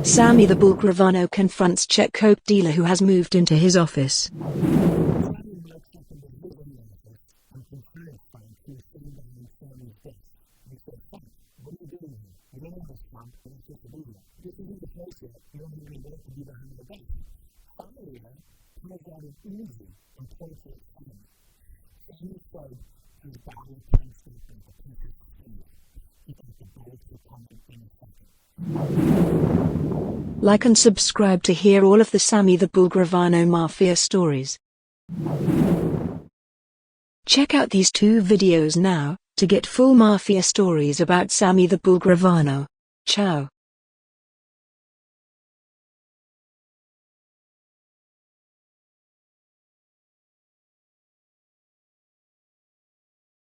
Sammy the Bull Gravano confronts Czech coke dealer who has moved into his office. Like and subscribe to hear all of the Sammy the Bull Gravano Mafia stories. Check out these 2 videos now to get full Mafia stories about Sammy the Bull Gravano. Ciao.